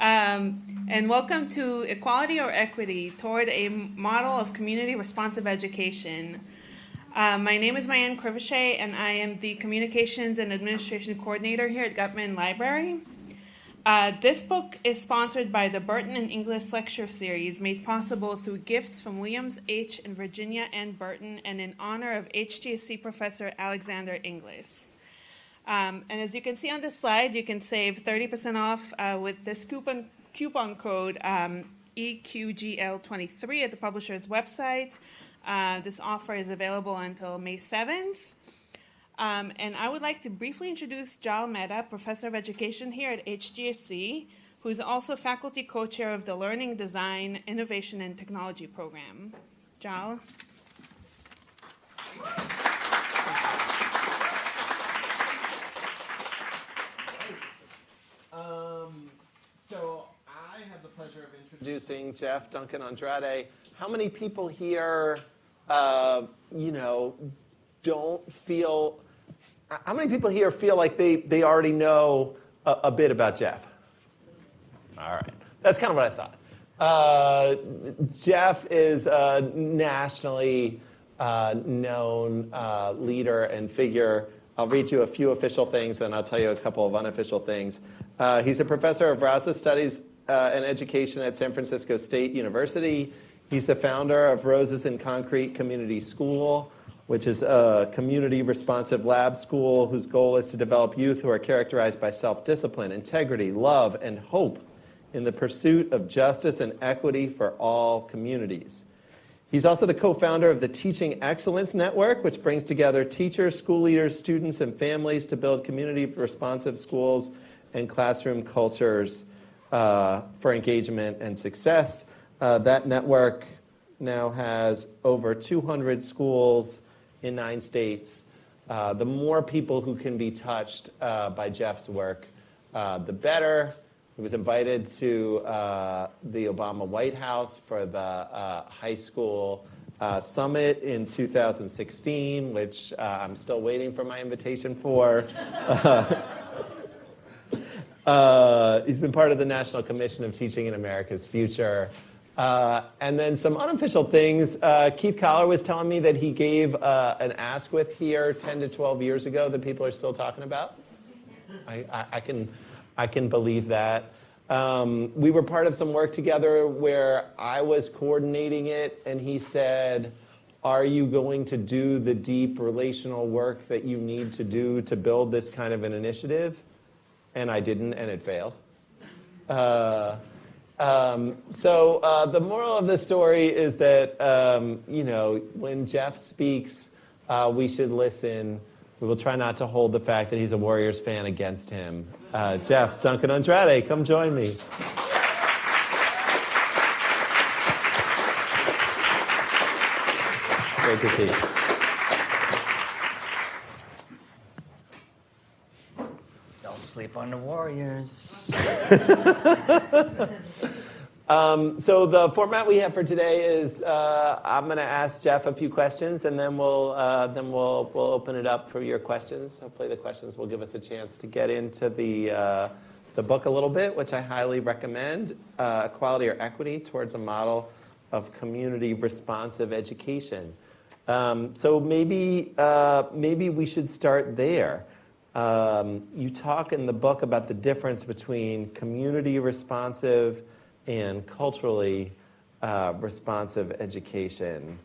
And welcome to Equality or Equity Toward a Model of Community Responsive Education. My name is Mayan Crivachet, and I am the Communications and Administration Coordinator here at Gutman Library. This book is sponsored by the Burton and Inglis Lecture Series, made possible through gifts from Williams H. and Virginia N. Burton, and in honor of HGSE Professor Alexander Inglis. And as you can see on this slide, you can save 30% off with this coupon code EQGL23 at the publisher's website. This offer is available until May 7th. And I would like to briefly introduce Jal Mehta, Professor of Education here at HGSE, who's also faculty co-chair of the Learning, Design, Innovation, and Technology program. Jal? So I have the pleasure of introducing Jeff Duncan Andrade. How many people here, don't feel? How many people here feel like they already know a bit about Jeff? All right, that's kind of what I thought. Jeff is a nationally known leader and figure. I'll read you a few official things, and I'll tell you a couple of unofficial things. He's a professor of Rasa Studies and Education at San Francisco State University. He's the founder of Roses in Concrete Community School, which is a community-responsive lab school whose goal is to develop youth who are characterized by self-discipline, integrity, love, and hope in the pursuit of justice and equity for all communities. He's also the co-founder of the Teaching Excellence Network, which brings together teachers, school leaders, students, and families to build community-responsive schools and classroom cultures for engagement and success. That network now has over 200 schools in 9 states. The more people who can be touched by Jeff's work, the better. He was invited to the Obama White House for the high school summit in 2016, which I'm still waiting for my invitation for. He's been part of the National Commission of Teaching in America's Future. And then some unofficial things. Keith Collar was telling me that he gave an Asquith here 10 to 12 years ago that people are still talking about. I can believe that. We were part of some work together where I was coordinating it, and he said, are you going to do the deep relational work that you need to do to build this kind of an initiative? And I didn't, and it failed. So the moral of the story is that, when Jeff speaks, we should listen. We will try not to hold the fact that he's a Warriors fan against him. Jeff Duncan Andrade, come join me. Great to see you. Don't sleep on the Warriors. So the format we have for today is I'm going to ask Jeff a few questions, and then we'll open it up for your questions. Hopefully, the questions will give us a chance to get into the book a little bit, which I highly recommend. Equality or Equity Towards a Model of Community Responsive Education. So maybe we should start there. You talk in the book about the difference between community responsive and culturally responsive education.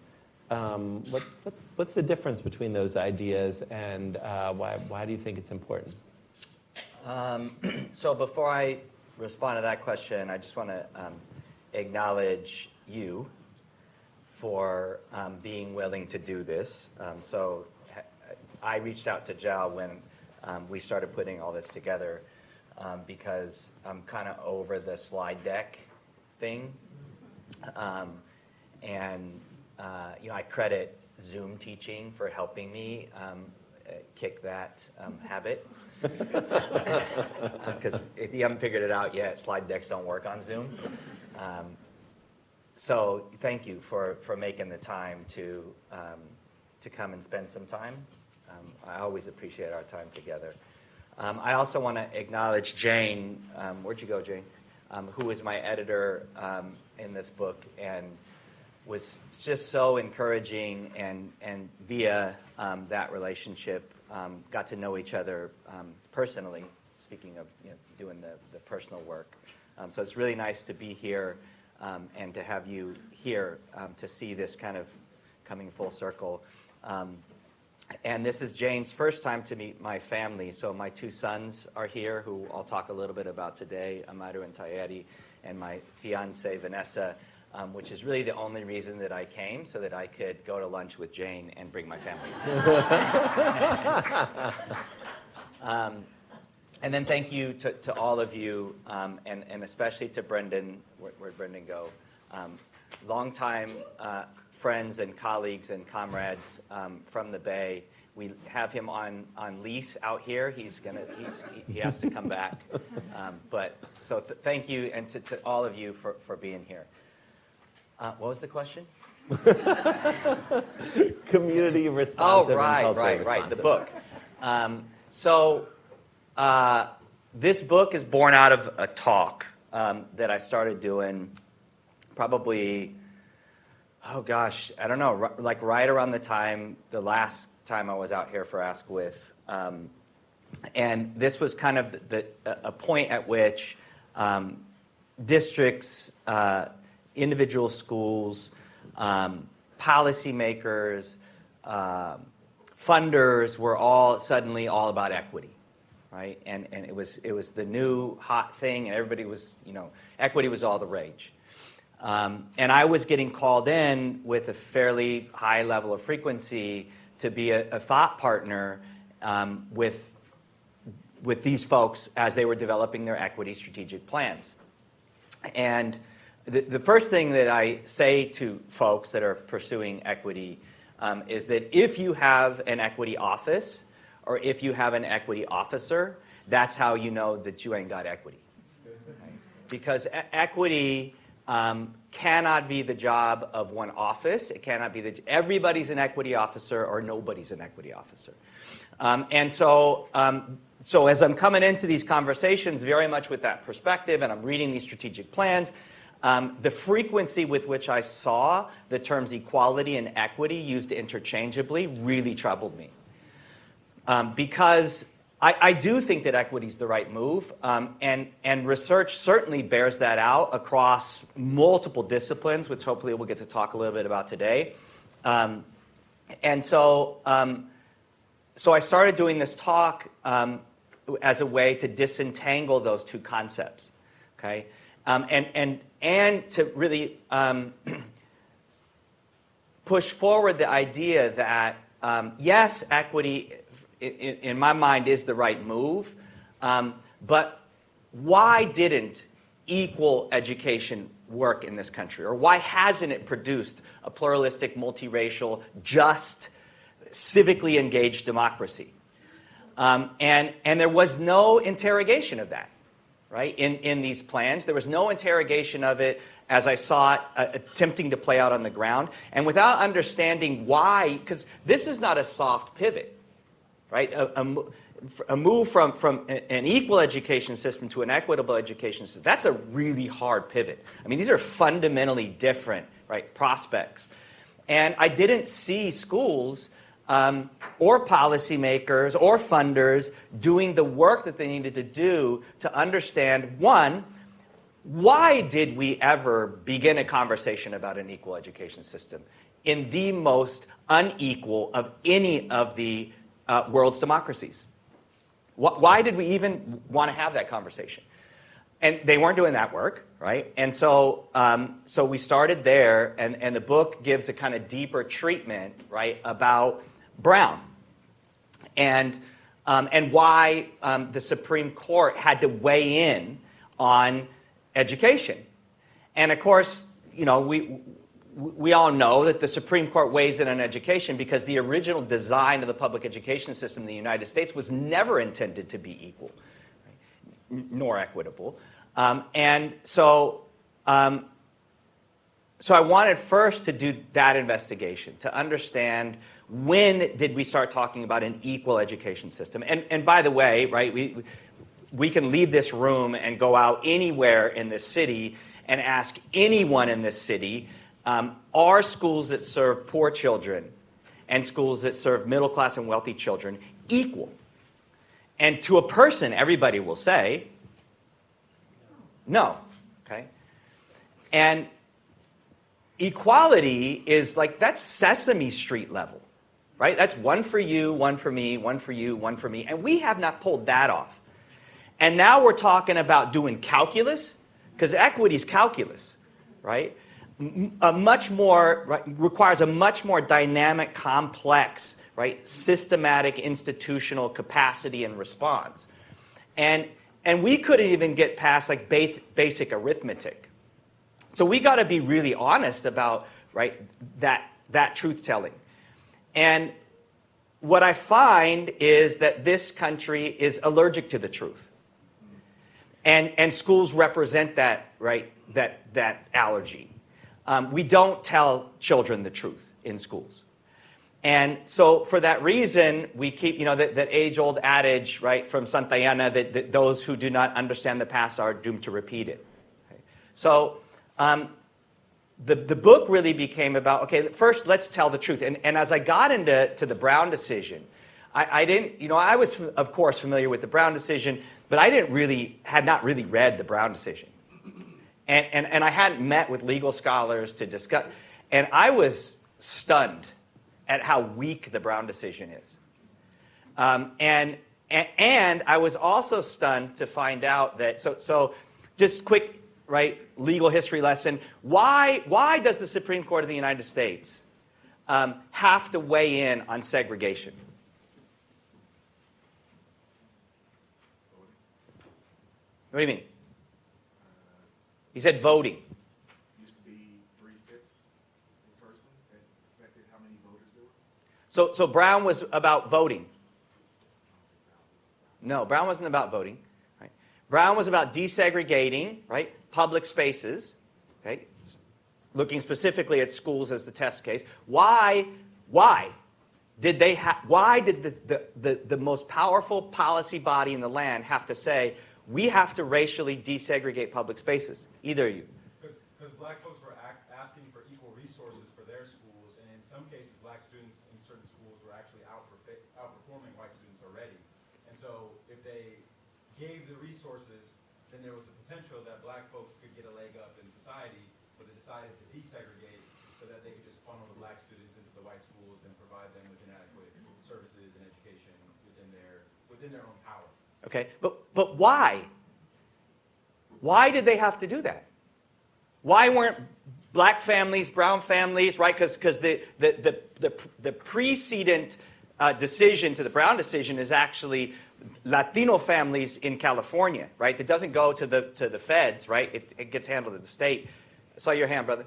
What's the difference between those ideas, and why do you think it's important? So before I respond to that question, I just want to acknowledge you for being willing to do this. So I reached out to Jal when we started putting all this together because I'm kind of over the slide deck thing. I credit Zoom teaching for helping me kick that habit. Because if you haven't figured it out yet, slide decks don't work on Zoom. So thank you for making the time to come and spend some time. I always appreciate our time together. I also want to acknowledge Jane. Where'd you go, Jane? who was my editor in this book, and was just so encouraging, and via that relationship, got to know each other personally, speaking of doing the personal work. So it's really nice to be here and to have you here to see this kind of coming full circle. And this is Jane's first time to meet my family. So my two sons are here, who I'll talk a little bit about today, Amaru and Tayeri, and my fiancée, Vanessa, which is really the only reason that I came, so that I could go to lunch with Jane and bring my family. And then thank you to all of you, and especially to Brendan. Where'd Brendan go? Longtime friends and colleagues and comrades from the Bay. We have him on lease out here. He has to come back. But so thank you, and to all of you for being here. What was the question? Community responsive. Oh, right. The book. This book is born out of a talk that I started doing probably, I don't know, like right around the last time I was out here for Ask With. And this was kind of a point at which districts, individual schools, policymakers, funders were all suddenly all about equity. Right? And it was the new hot thing, and everybody was, equity was all the rage. And I was getting called in with a fairly high level of frequency to be a thought partner with these folks as they were developing their equity strategic plans. And the first thing that I say to folks that are pursuing equity is that if you have an equity office, or if you have an equity officer, that's how you know that you ain't got equity. Right? Because equity cannot be the job of one office. It cannot be everybody's an equity officer or nobody's an equity officer. So as I'm coming into these conversations very much with that perspective, and I'm reading these strategic plans, the frequency with which I saw the terms equality and equity used interchangeably really troubled me. Because I do think that equity is the right move, and research certainly bears that out across multiple disciplines, which hopefully we'll get to talk a little bit about today. So I started doing this talk as a way to disentangle those two concepts, okay, and to really push forward the idea that yes, equity, in my mind, is the right move, but why didn't equal education work in this country? Or why hasn't it produced a pluralistic, multiracial, just, civically engaged democracy? And there was no interrogation of that, right, in these plans. There was no interrogation of it as I saw it attempting to play out on the ground. And without understanding why, because this is not a soft pivot. Right, a move from an equal education system to an equitable education system, that's a really hard pivot. I mean, these are fundamentally different, right, prospects. And I didn't see schools or policymakers or funders doing the work that they needed to do to understand, one, why did we ever begin a conversation about an equal education system in the most unequal of any of the world's democracies? Why did we even want to have that conversation? And they weren't doing that work, right? And so we started there, and the book gives a kind of deeper treatment, right, about Brown and why the Supreme Court had to weigh in on education. And of course, we all know that the Supreme Court weighs in on education because the original design of the public education system in the United States was never intended to be equal, right, nor equitable. So I wanted first to do that investigation, to understand when did we start talking about an equal education system. And by the way, right, we can leave this room and go out anywhere in this city and ask anyone in this city, are schools that serve poor children and schools that serve middle class and wealthy children equal? And to a person, everybody will say, no. Okay? And equality is like, that's Sesame Street level, right? That's one for you, one for me, one for you, one for me. And we have not pulled that off. And now we're talking about doing calculus, because equity is calculus, right? Requires a much more dynamic, complex, right, systematic, institutional capacity and response. And we couldn't even get past like basic arithmetic. So we got to be really honest about, right, that truth telling. And what I find is that this country is allergic to the truth. And schools represent that, right, that allergy. We don't tell children the truth in schools. And so for that reason, we keep, that age-old adage, right, from Santayana, that those who do not understand the past are doomed to repeat it. Okay. So the book really became about, okay, first let's tell the truth. And as I got into the Brown decision, I didn't, I was, of course, familiar with the Brown decision, but I had not really read the Brown decision. And I hadn't met with legal scholars to discuss. And I was stunned at how weak the Brown decision is. And I was also stunned to find out that, so just quick, right, legal history lesson. Why does the Supreme Court of the United States have to weigh in on segregation? What do you mean? He said voting. Used to be 3/5 in person. That affected how many voters there were. So Brown was about voting. No, Brown wasn't about voting. Right? Brown was about desegregating, right, public spaces. Okay, looking specifically at schools as the test case. Why did the most powerful policy body in the land have to say, we have to racially desegregate public spaces? Either of you. Because black folks were asking for equal resources for their schools, and in some cases, black students in certain schools were actually outperforming white students already. And so if they gave the resources, then there was the potential that black folks could get a leg up in society, but they decided to desegregate so that they could just funnel the black students into the white schools and provide them with inadequate services and education within their own power. Okay, but why? Why did they have to do that? Why weren't black families, brown families, right? Because the precedent decision to the Brown decision is actually Latino families in California, right? It doesn't go to the feds, right? It gets handled at the state. I saw your hand, brother.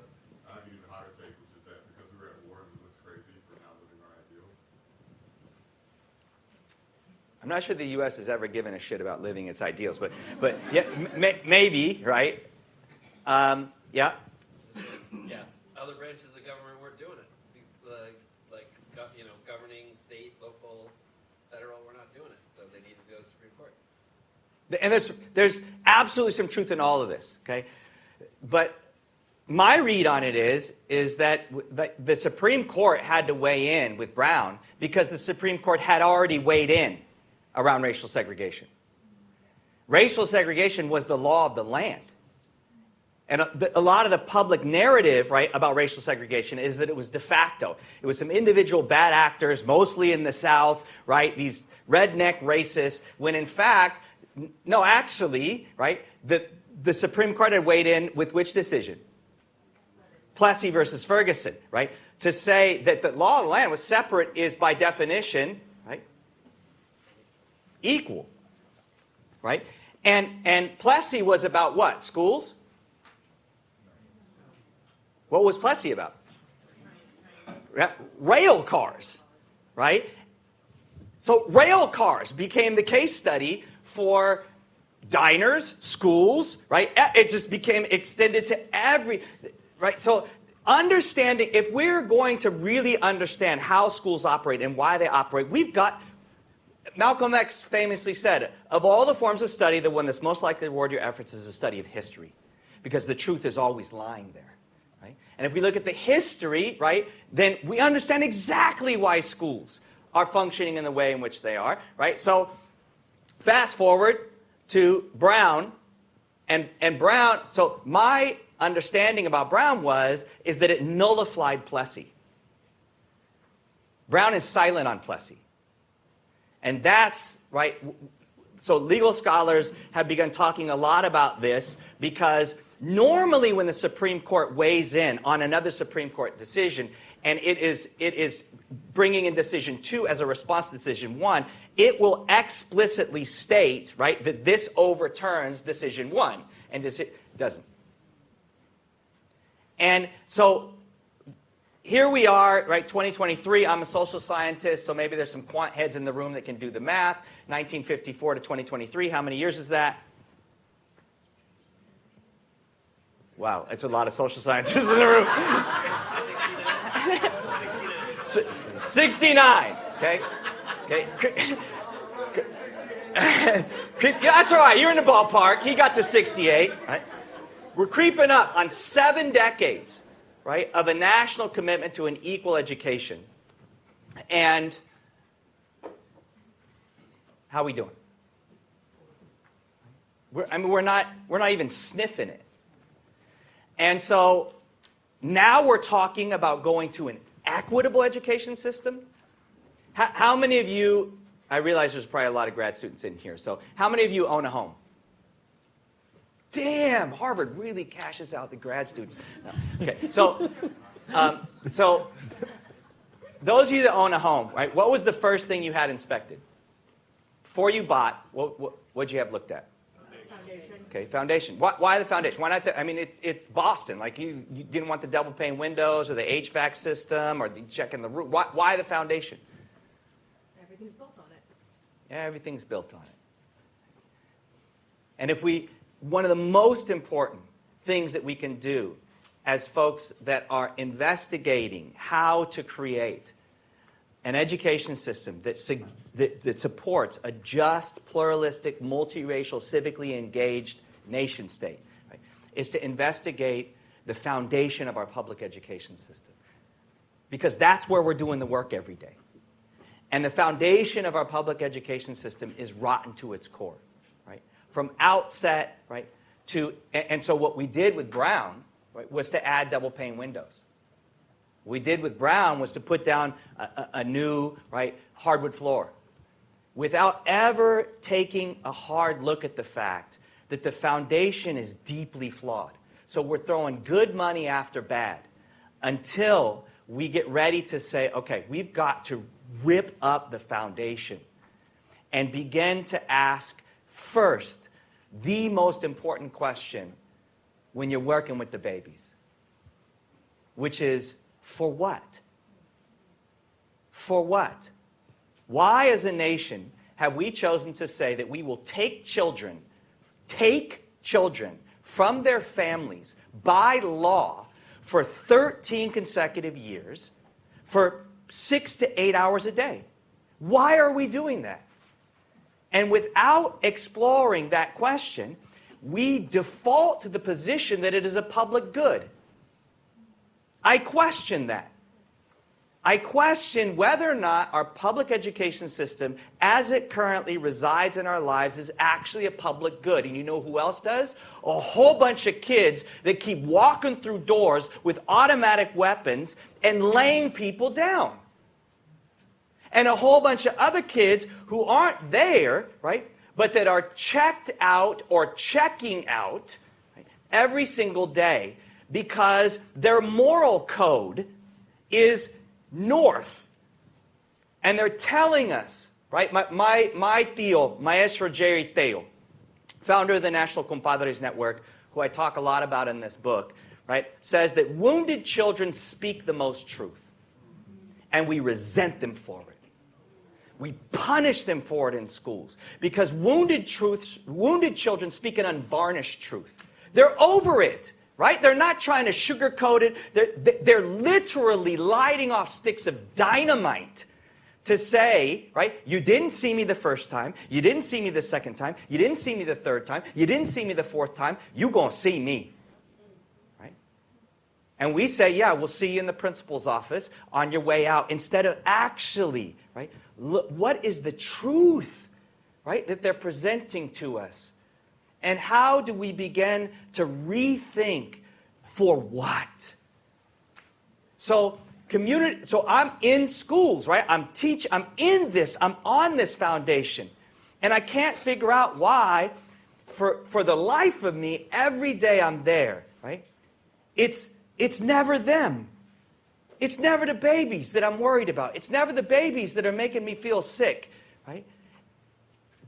I give you the hotter take, which is that because we were at war, we looked crazy for not living our ideals. I'm not sure the U.S. has ever given a shit about living its ideals, but yeah, maybe, right? Yeah. Yes, other branches of government weren't doing it. Governing state, local, federal, we're not doing it. So they needed to go to the Supreme Court. And there's absolutely some truth in all of this, okay? But my read on it is that the Supreme Court had to weigh in with Brown because the Supreme Court had already weighed in around racial segregation. Racial segregation was the law of the land. And a lot of the public narrative, right, about racial segregation is that it was de facto. It was some individual bad actors, mostly in the South, right, these redneck racists, when in fact, no, actually, right, the Supreme Court had weighed in with which decision? Plessy versus Ferguson, right? To say that the law of the land was separate is by definition, right, equal, right? And Plessy was about what? Schools? What was Plessy about? Rail cars, right? So rail cars became the case study for diners, schools, right? It just became extended to every, right? So understanding, if we're going to really understand how schools operate and why they operate, we've got, Malcolm X famously said, of all the forms of study, the one that's most likely to reward your efforts is the study of history, because the truth is always lying there. Right? And if we look at the history, right, then we understand exactly why schools are functioning in the way in which they are. Right? So fast forward to Brown, and Brown, so my understanding about Brown is that it nullified Plessy. Brown is silent on Plessy. And that's, right, so legal scholars have begun talking a lot about this, because normally when the Supreme Court weighs in on another Supreme Court decision, and it is bringing in decision 2 as a response to decision 1, it will explicitly state, right, that this overturns decision 1, and it doesn't. And so here we are, right, 2023. I'm a social scientist, so maybe there's some quant heads in the room that can do the math. 1954 to 2023, how many years is that? Wow, it's a lot of social scientists in the room. 69, okay? Yeah, that's all right, you're in the ballpark. He got to 68, right? We're creeping up on 7 decades, right, of a national commitment to an equal education. And how are we doing? We're not even sniffing it. And so now we're talking about going to an equitable education system. How many of you, I realize there's probably a lot of grad students in here, so how many of you own a home? Damn, Harvard really cashes out the grad students. No. Okay, so those of you that own a home, right? What was the first thing you had inspected before you bought? What'd you have looked at? Foundation. Okay, foundation. Why the foundation? Why not? It's Boston. Like you didn't want the double pane windows or the HVAC system or checking the roof. Why the foundation? Everything's built on it. Yeah, everything's built on it. And one of the most important things that we can do as folks that are investigating how to create an education system that supports a just, pluralistic, multiracial, civically engaged nation state, right, is to investigate the foundation of our public education system. Because that's where we're doing the work every day. And the foundation of our public education system is rotten to its core, right? From outset, right, and so what we did with Brown, right, was to add double pane windows. What we did with Brown was to put down a new, right, hardwood floor, without ever taking a hard look at the fact that the foundation is deeply flawed. So we're throwing good money after bad until we get ready to say, okay, we've got to rip up the foundation and begin to ask first the most important question when you're working with the babies, which is, for what? For what? Why, as a nation, have we chosen to say that we will take children from their families by law for 13 consecutive years for 6 to 8 hours a day? Why are we doing that? And without exploring that question, we default to the position that it is a public good. I question that. I question whether or not our public education system, as it currently resides in our lives, is actually a public good. And you know who else does? A whole bunch of kids that keep walking through doors with automatic weapons and laying people down. And a whole bunch of other kids who aren't there, right, but that are checked out or checking out, right, every single day because their moral code is north. And they're telling us, right, my tío, Maestro Jerry Teo, founder of the National Compadres Network, who I talk a lot about in this book, right, says that wounded children speak the most truth. And we resent them for it. We punish them for it in schools because wounded children speak an unvarnished truth. They're over it, right? They're not trying to sugarcoat it. They're literally lighting off sticks of dynamite to say, right, you didn't see me the first time, you didn't see me the second time, you didn't see me the third time, you didn't see me the fourth time, you gonna see me. Right? And we say, yeah, we'll see you in the principal's office on your way out, instead of actually, right, look, what is the truth, right, that they're presenting to us? And how do we begin to rethink for what? So I'm in schools, right? I'm in this, I'm on this foundation. And I can't figure out why, for the life of me, every day I'm there, right? It's never them. It's never the babies that I'm worried about. It's never the babies that are making me feel sick, right?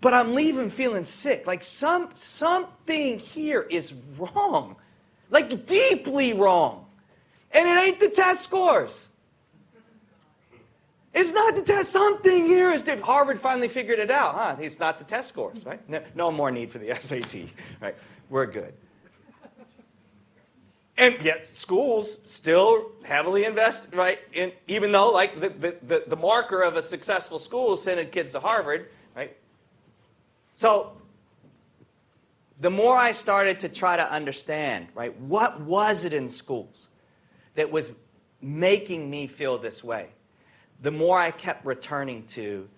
But I'm leaving feeling sick. Like something here is wrong. Like deeply wrong. And it ain't the test scores. It's not the test. Something here is that Harvard finally figured it out. Huh? It's not the test scores, right? No more need for the SAT, right? We're good. And yet schools still heavily invest, right? Even though like the marker of a successful school is sending kids to Harvard, right? So the more I started to try to understand, right, what was it in schools that was making me feel this way, the more I kept returning to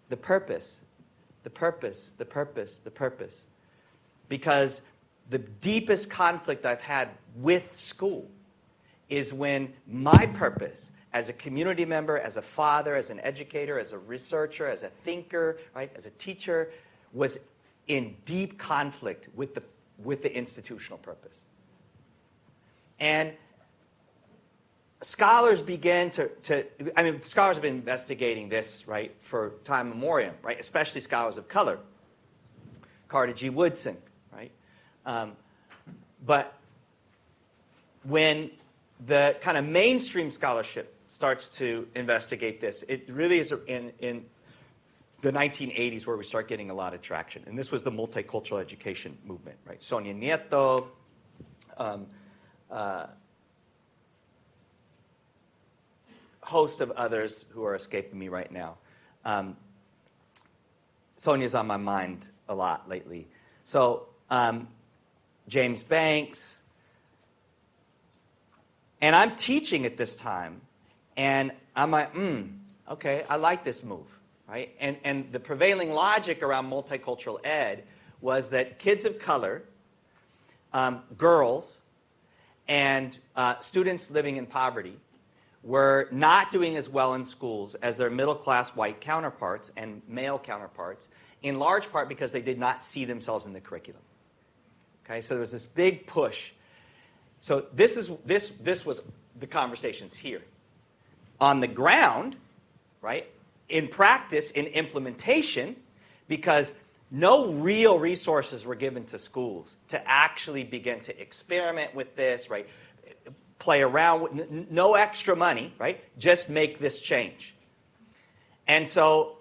the purpose, the purpose, the purpose, the purpose. Because the deepest conflict I've had with school is when my purpose as a community member, as a father, as an educator, as a researcher, as a thinker, right, as a teacher, was in deep conflict with the institutional purpose. And scholars began scholars have been investigating this, right, for time memoriam, right, especially scholars of color. Carter G. Woodson, right? But when the kind of mainstream scholarship starts to investigate this, it really is in the 1980s where we start getting a lot of traction. And this was the multicultural education movement, right? Sonia Nieto, host of others who are escaping me right now. Sonia's on my mind a lot lately. So James Banks. And I'm teaching at this time. And I'm like, okay, I like this move. Right? And the prevailing logic around multicultural ed was that kids of color, girls, and students living in poverty were not doing as well in schools as their middle-class white counterparts and male counterparts, in large part because they did not see themselves in the curriculum. Okay, so there was this big push. So this was the conversations here. On the ground, right? In practice, in implementation, because no real resources were given to schools to actually begin to experiment with this, right? Play around with no extra money, right? Just make this change. And so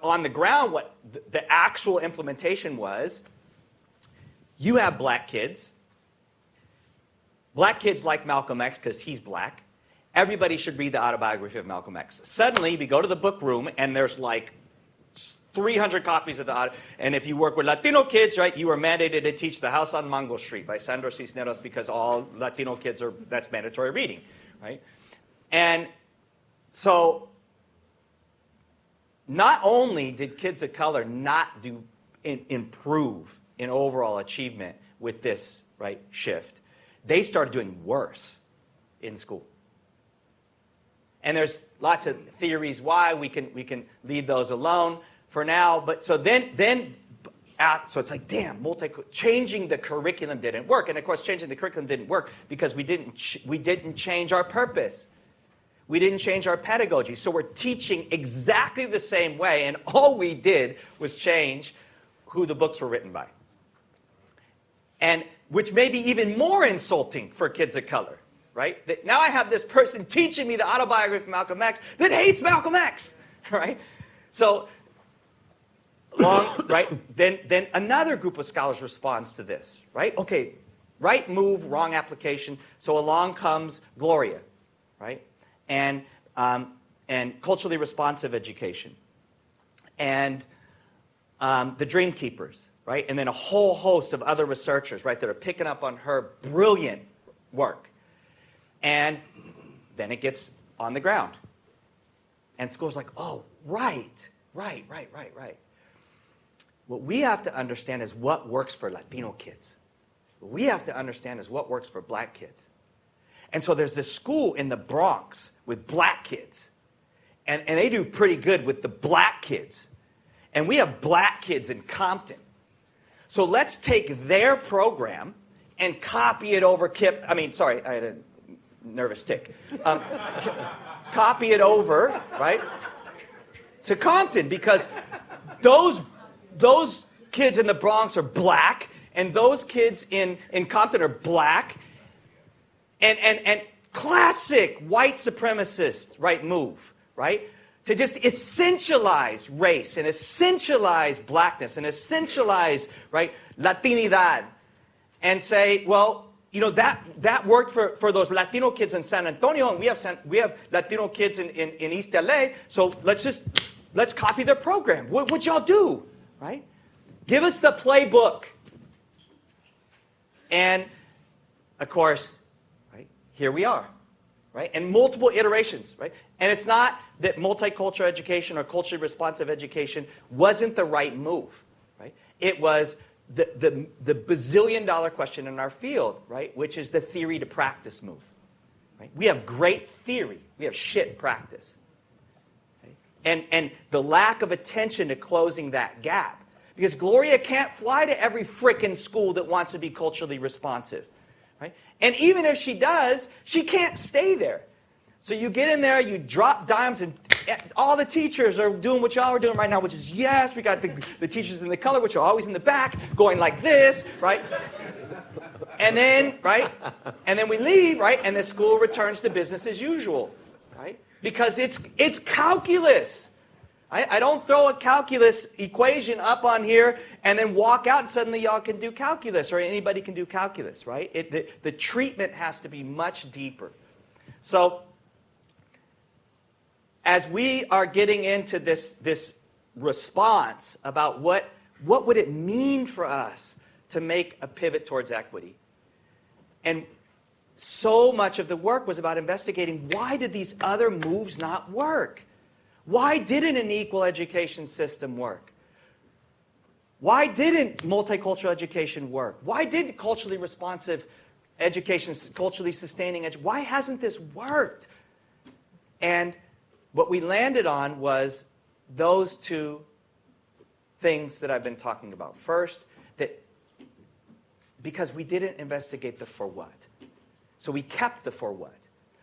on the ground, what the actual implementation was, you have black kids. Black kids like Malcolm X because he's black. Everybody should read the autobiography of Malcolm X. Suddenly, we go to the book room, and there's like 300 copies of the auto. And if you work with Latino kids, right, you are mandated to teach The House on Mango Street by Sandro Cisneros because all Latino kids that's mandatory reading, right? And so not only did kids of color not improve in overall achievement with this, right, shift, they started doing worse in school. And there's lots of theories why. We can leave those alone for now. But so so it's like, damn, changing the curriculum didn't work. And of course, changing the curriculum didn't work because we didn't change our purpose. We didn't change our pedagogy. So we're teaching exactly the same way, and all we did was change who the books were written by. And which may be even more insulting for kids of color. Right? That now I have this person teaching me the autobiography of Malcolm X that hates Malcolm X, right? So, right? Then another group of scholars responds to this, right? Okay, right move, wrong application. So along comes Gloria, right? And and culturally responsive education, and the Dream Keepers, right? And then a whole host of other researchers, right, that are picking up on her brilliant work. And then it gets on the ground. And schools are like, oh, right. What we have to understand is what works for Latino kids. What we have to understand is what works for black kids. And so there's this school in the Bronx with black kids. And they do pretty good with the black kids. And we have black kids in Compton. So let's take their program and copy it over I had a nervous tick. Copy it over, right, to Compton, because those kids in the Bronx are black, and those kids in Compton are black, and classic white supremacist, right, move, right, to just essentialize race and essentialize blackness and essentialize, right, Latinidad, and say, well, that worked for those Latino kids in San Antonio, and we have Latino kids in East LA, so let's copy their program. What would y'all do, right? Give us the playbook. And, of course, right, here we are, right? And multiple iterations, right? And it's not that multicultural education or culturally responsive education wasn't the right move, right? It was the bazillion-dollar question in our field, right, which is the theory to practice move. Right? We have great theory. We have shit practice. Right? And the lack of attention to closing that gap. Because Gloria can't fly to every frickin' school that wants to be culturally responsive. Right? And even if she does, she can't stay there. So you get in there, you drop dimes, and all the teachers are doing what y'all are doing right now, which is, yes, we got the teachers in the color, which are always in the back, going like this, right? And then, right? And then we leave, right? And the school returns to business as usual, right? Because it's calculus. I don't throw a calculus equation up on here and then walk out and suddenly y'all can do calculus, or anybody can do calculus, right? The treatment has to be much deeper. So, as we are getting into this response about what would it mean for us to make a pivot towards equity, and so much of the work was about investigating, why did these other moves not work? Why didn't an equal education system work? Why didn't multicultural education work? Why didn't culturally responsive education, culturally sustaining education, why hasn't this worked? And what we landed on was those two things that I've been talking about. First, that because we didn't investigate the for what. So we kept the for what.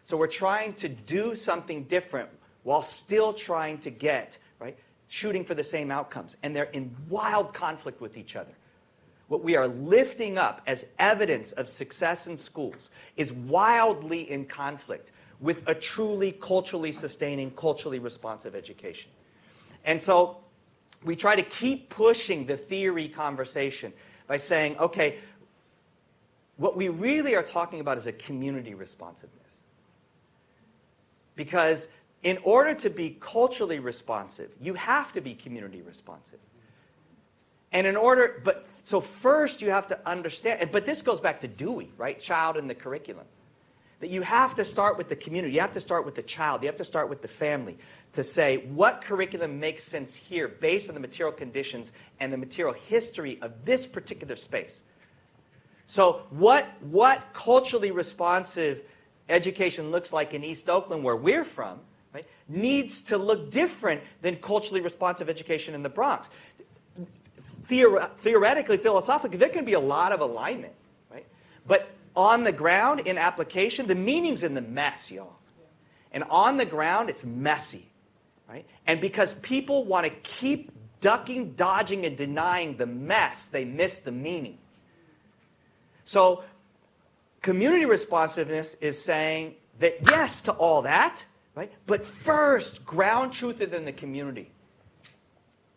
So we're trying to do something different while still trying to get, right, shooting for the same outcomes. And they're in wild conflict with each other. What we are lifting up as evidence of success in schools is wildly in conflict with a truly culturally sustaining, culturally responsive education. And so we try to keep pushing the theory conversation by saying, okay, what we really are talking about is a community responsiveness. Because in order to be culturally responsive, you have to be community responsive. And so first you have to understand, but this goes back to Dewey, right? Child in the curriculum. That you have to start with the community. You have to start with the child. You have to start with the family to say what curriculum makes sense here based on the material conditions and the material history of this particular space. So what culturally responsive education looks like in East Oakland, where we're from, right, needs to look different than culturally responsive education in the Bronx. Theoretically, philosophically, there can be a lot of alignment, right? But on the ground, in application, the meaning's in the mess, y'all. And on the ground, it's messy, right? And because people want to keep ducking, dodging, and denying the mess, they miss the meaning. So community responsiveness is saying that yes to all that, right? But first, ground truth it in the community.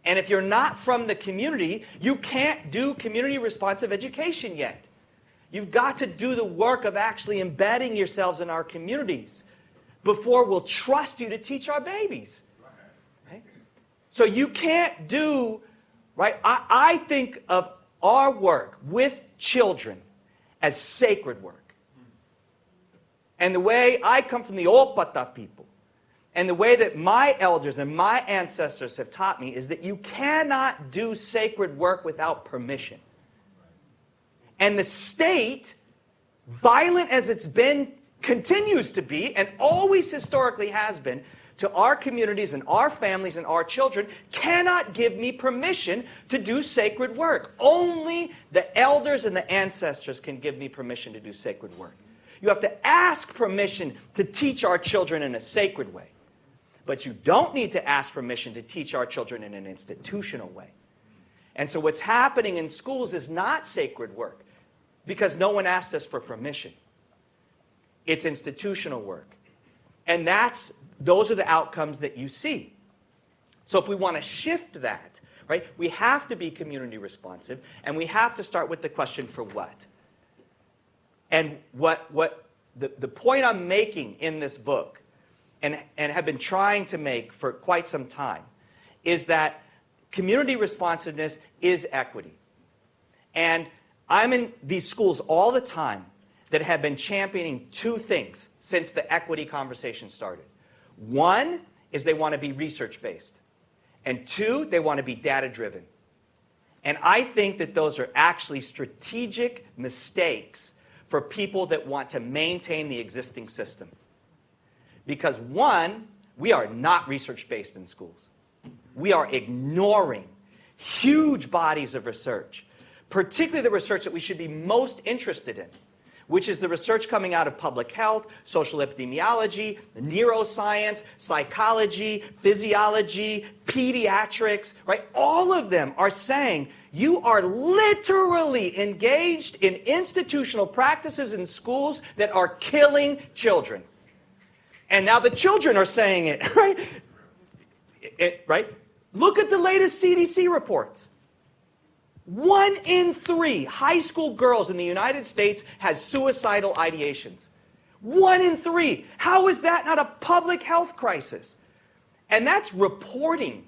And if you're not from the community, you can't do community responsive education yet. You've got to do the work of actually embedding yourselves in our communities. before we'll trust you to teach our babies. Right? So you can't do, right? I think of our work with children as sacred work. And the way I come from the Opata people, and the way that my elders and my ancestors have taught me is that you cannot do sacred work without permission. And the state, violent as it's been, continues to be, and always historically has been, to our communities and our families and our children, cannot give me permission to do sacred work. Only the elders and the ancestors can give me permission to do sacred work. You have to ask permission to teach our children in a sacred way. But you don't need to ask permission to teach our children in an institutional way. And so what's happening in schools is not sacred work because no one asked us for permission. It's institutional work. And those are the outcomes that you see. So if we want to shift that, right, we have to be community responsive, and we have to start with the question, for what? And the point I'm making in this book, and have been trying to make for quite some time, is that community responsiveness is equity. And I'm in these schools all the time that have been championing two things since the equity conversation started. One is they want to be research-based. And two, they want to be data-driven. And I think that those are actually strategic mistakes for people that want to maintain the existing system. Because one, we are not research-based in schools. We are ignoring huge bodies of research, particularly the research that we should be most interested in, which is the research coming out of public health, social epidemiology, neuroscience, psychology, physiology, pediatrics, right? All of them are saying you are literally engaged in institutional practices in schools that are killing children. And now the children are saying it, right? Right? Look at the latest CDC reports. 1 in 3 high school girls in the United States has suicidal ideations. 1 in 3. How is that not a public health crisis? And that's reporting.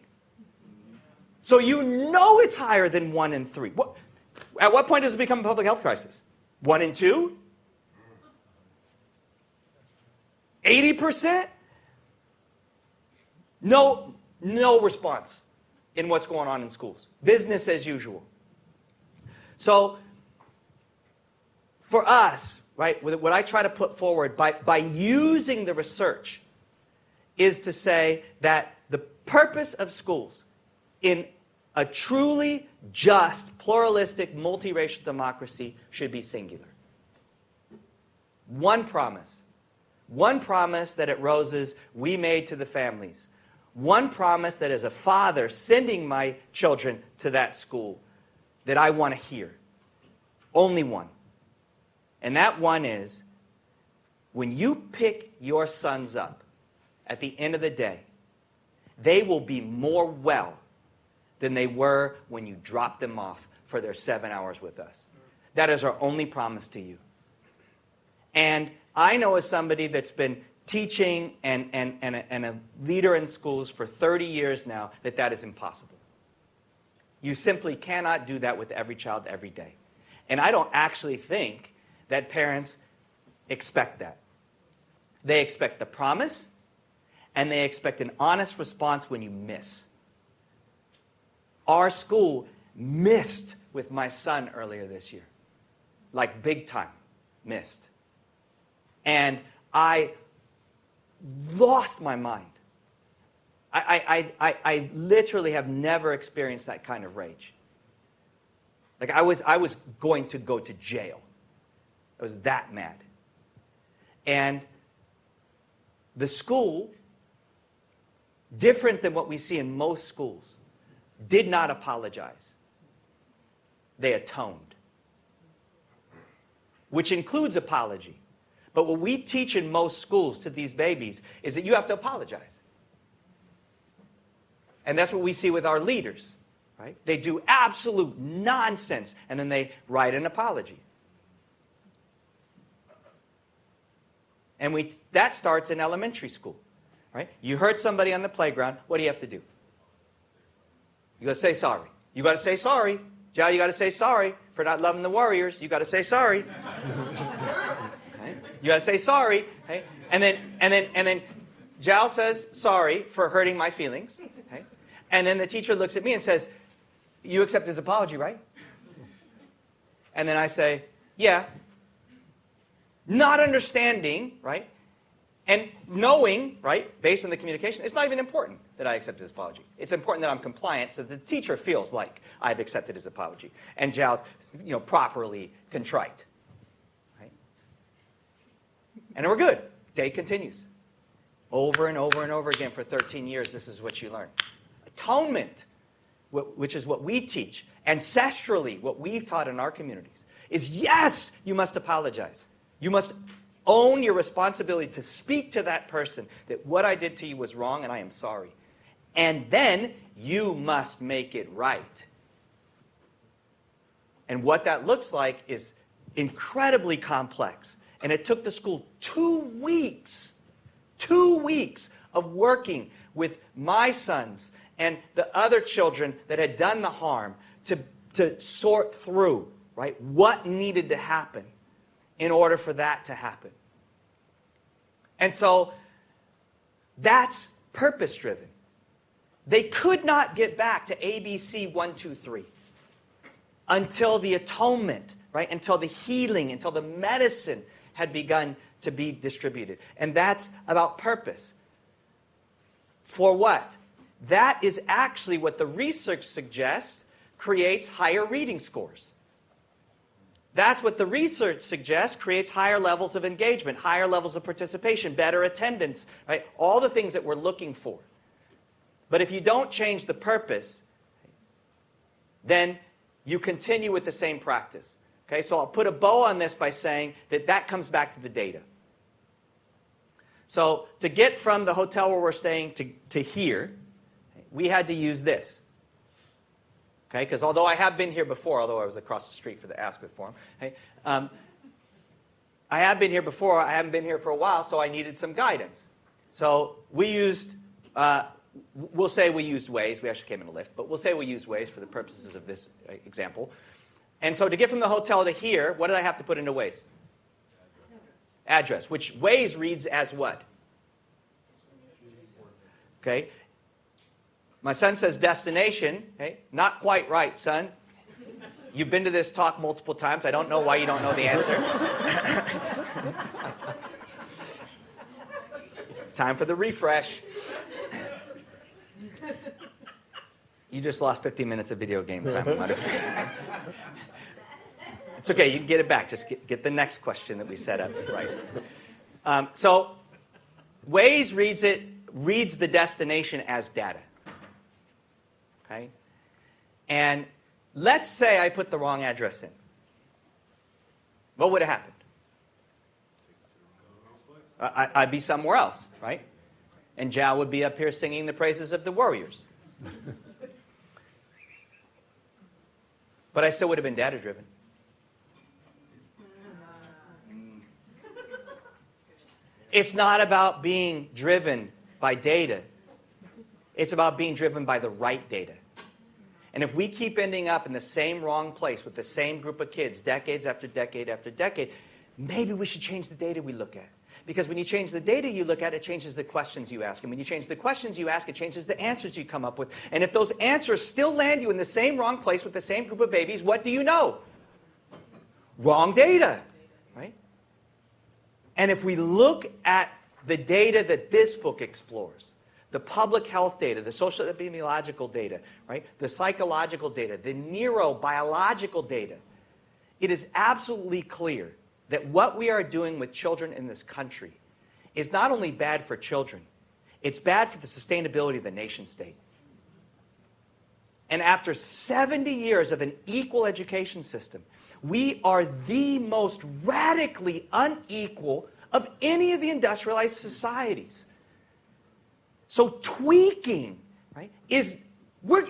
So you know it's higher than 1 in 3. At what point does it become a public health crisis? 1 in 2? 80%? No response in what's going on in schools. Business as usual. So for us, right, what I try to put forward by using the research is to say that the purpose of schools in a truly just, pluralistic, multiracial democracy should be singular. One promise that at Roses we made to the families. One promise that as a father sending my children to that school that I want to hear. Only one. And that one is, when you pick your sons up at the end of the day, they will be more well than they were when you dropped them off for their 7 hours with us. That is our only promise to you. And I know as somebody that's been teaching and a leader in schools for 30 years now that is impossible. You simply cannot do that with every child every day. And I don't actually think that parents expect that. They expect the promise, and they expect an honest response when you miss. Our school missed with my son earlier this year. Like big time, missed. And I lost my mind. I literally have never experienced that kind of rage. Like I was going to go to jail. I was that mad. And the school, different than what we see in most schools, did not apologize. They atoned, which includes apology. But what we teach in most schools to these babies is that you have to apologize. And that's what we see with our leaders, right? They do absolute nonsense, and then they write an apology. And that starts in elementary school. Right? You hurt somebody on the playground, what do you have to do? You got to say sorry. You got to say sorry. Joe, you got to say sorry for not loving the Warriors. You got to say sorry. Okay? You got to say sorry. Okay? And then Joe says sorry for hurting my feelings. Okay? And then the teacher looks at me and says, you accept his apology, right? And then I say, yeah. Not understanding, right? And knowing, right, based on the communication, it's not even important that I accept his apology. It's important that I'm compliant so the teacher feels like I've accepted his apology. And Zhao's, properly contrite. Right? And we're good. Day continues. Over and over and over again for 13 years, this is what you learn. Atonement, which is what we teach, ancestrally, what we've taught in our communities, is yes, you must apologize. You must own your responsibility to speak to that person that what I did to you was wrong and I am sorry. And then you must make it right. And what that looks like is incredibly complex. And it took the school 2 weeks of working with my sons and the other children that had done the harm to sort through, right, what needed to happen in order for that to happen. And so that's purpose-driven. They could not get back to ABC 1, 2, 3 until the atonement, right? Until the healing, until the medicine had begun to be distributed. And that's about purpose. For what? That is actually what the research suggests creates higher reading scores. That's what the research suggests creates higher levels of engagement, higher levels of participation, better attendance, right? All the things that we're looking for. But if you don't change the purpose, then you continue with the same practice. Okay, so I'll put a bow on this by saying that comes back to the data. So to get from the hotel where we're staying to here, we had to use this. Okay, because although I have been here before, although I was across the street for the Asquith Forum, okay, I have been here before, I haven't been here for a while, so I needed some guidance. So we used, we'll say we used Waze. We actually came in a Lyft, but we'll say we used Waze for the purposes of this example. And so to get from the hotel to here, what did I have to put into Waze? Address, which Waze reads as what? Okay. My son says destination. Okay? Not quite right, son. You've been to this talk multiple times. I don't know why you don't know the answer. Time for the refresh. You just lost 15 minutes of video game time. It's okay. You can get it back. Just get the next question that we set up right. So Waze reads the destination as data. Okay? And let's say I put the wrong address in. What would have happened? I'd be somewhere else, right? And Zhao would be up here singing the praises of the Warriors. But I still would have been data-driven. It's not about being driven by data. It's about being driven by the right data. And if we keep ending up in the same wrong place with the same group of kids decades after decade after decade, maybe we should change the data we look at. Because when you change the data you look at, it changes the questions you ask. And when you change the questions you ask, it changes the answers you come up with. And if those answers still land you in the same wrong place with the same group of babies, what do you know? Wrong data, right? And if we look at the data that this book explores, the public health data, the social epidemiological data, right? The psychological data, the neurobiological data, it is absolutely clear that what we are doing with children in this country is not only bad for children, it's bad for the sustainability of the nation state. And after 70 years of an equal education system, we are the most radically unequal of any of the industrialized societies. So tweaking, right, we're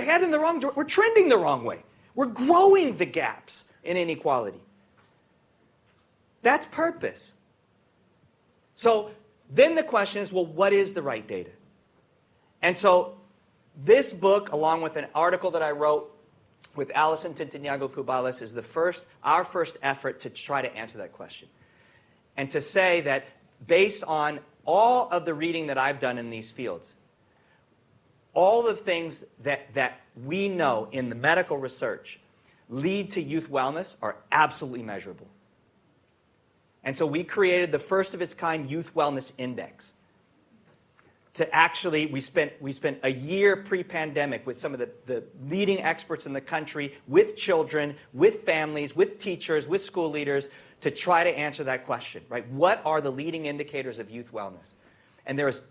heading the wrong direction. We're trending the wrong way. We're growing the gaps in inequality. That's purpose. So then the question is, well, what is the right data? And so this book, along with an article that I wrote with Alison Tintignagos-Cubales, is our first effort to try to answer that question. And to say that based on all of the reading that I've done in these fields, all the things that we know in the medical research lead to youth wellness are absolutely measurable. And so we created the first of its kind youth wellness index. To actually, we spent a year pre-pandemic with some of the leading experts in the country, with children, with families, with teachers, with school leaders, to try to answer that question, right? What are the leading indicators of youth wellness? And there is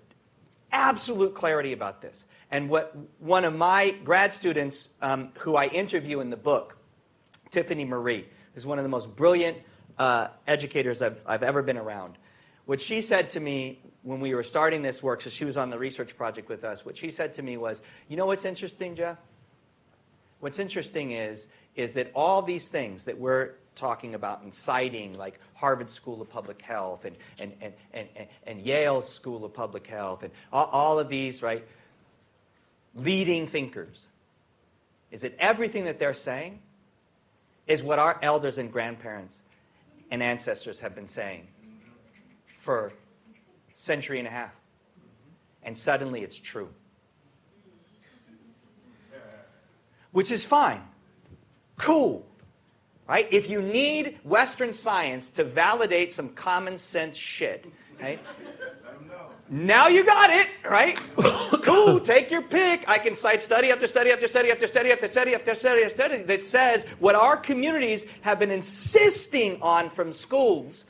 absolute clarity about this. And what one of my grad students, who I interview in the book, Tiffany Marie, is one of the most brilliant educators I've ever been around. What she said to me when we were starting this work, so she was on the research project with us, what she said to me was, you know what's interesting, Jeff? What's interesting is that all these things that we're talking about and citing, like Harvard School of Public Health and Yale's School of Public Health, and all of these, right, leading thinkers, is that everything that they're saying is what our elders and grandparents and ancestors have been saying for a century and a half. And suddenly it's true. Which is fine. Cool. Right? If you need Western science to validate some common sense shit, right? Now you got it, right? Cool, take your pick. I can cite study after study after study after study after study after study after study that says what our communities have been insisting on from schools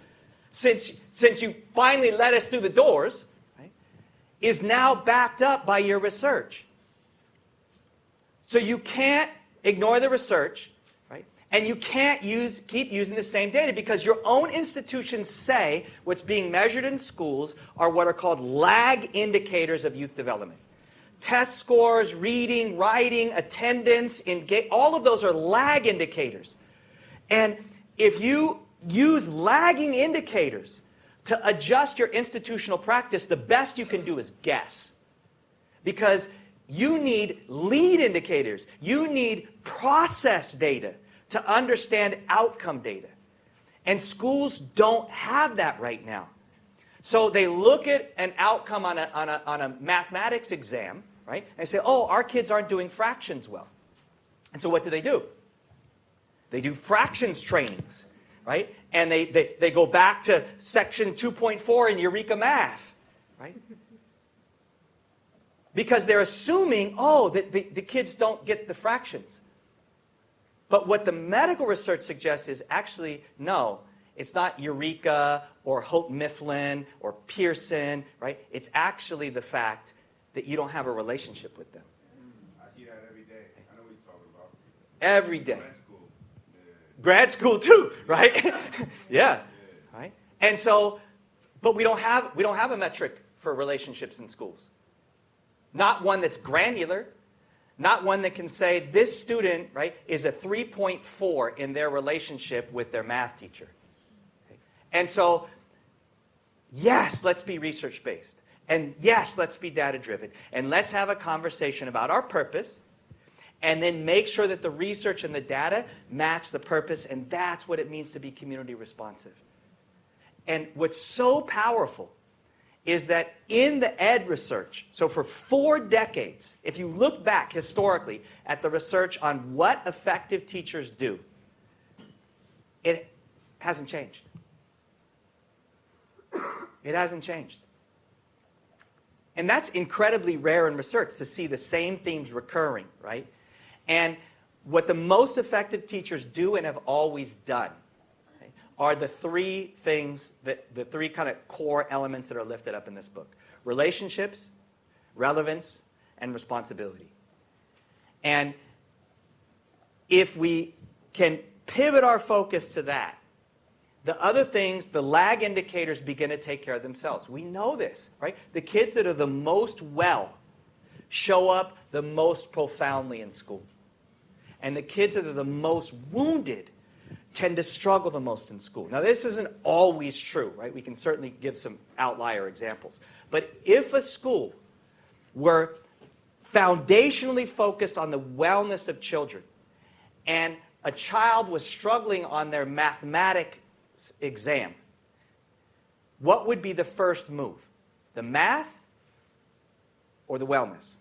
since you finally let us through the doors, right, is now backed up by your research. So you can't ignore the research, right? And you can't keep using the same data because your own institutions say what's being measured in schools are what are called lag indicators of youth development. Test scores, reading, writing, attendance, all of those are lag indicators. And if you use lagging indicators to adjust your institutional practice, the best you can do is guess. Because you need lead indicators. You need process data to understand outcome data. And schools don't have that right now. So they look at an outcome on a mathematics exam, right? And say, oh, our kids aren't doing fractions well. And so what do? They do fractions trainings, right? And they go back to section 2.4 in Eureka Math, right? Because they're assuming, oh, that the kids don't get the fractions. But what the medical research suggests is actually, no, it's not Eureka or Hope Mifflin or Pearson, right? It's actually the fact that you don't have a relationship with them. I see that every day. I know what you're talking about. Every day. Grad school. Yeah. Grad school too, right? Yeah. Right? And so, but we don't have a metric for relationships in schools. Not one that's granular. Not one that can say this student, right, is a 3.4 in their relationship with their math teacher. Okay? And so, yes, let's be research-based. And yes, let's be data-driven. And let's have a conversation about our purpose. And then make sure that the research and the data match the purpose. And that's what it means to be community responsive. And what's so powerful is that in the ed research, so for 4 decades, if you look back historically at the research on what effective teachers do, it hasn't changed. It hasn't changed. And that's incredibly rare in research, to see the same themes recurring, right? And what the most effective teachers do and have always done are the 3 things, the 3 kind of core elements that are lifted up in this book. Relationships, relevance, and responsibility. And if we can pivot our focus to that, the other things, the lag indicators begin to take care of themselves. We know this, right? The kids that are the most well show up the most profoundly in school. And the kids that are the most wounded tend to struggle the most in school. Now, this isn't always true, right? We can certainly give some outlier examples. But if a school were foundationally focused on the wellness of children, and a child was struggling on their mathematics exam, what would be the first move? The math or the wellness?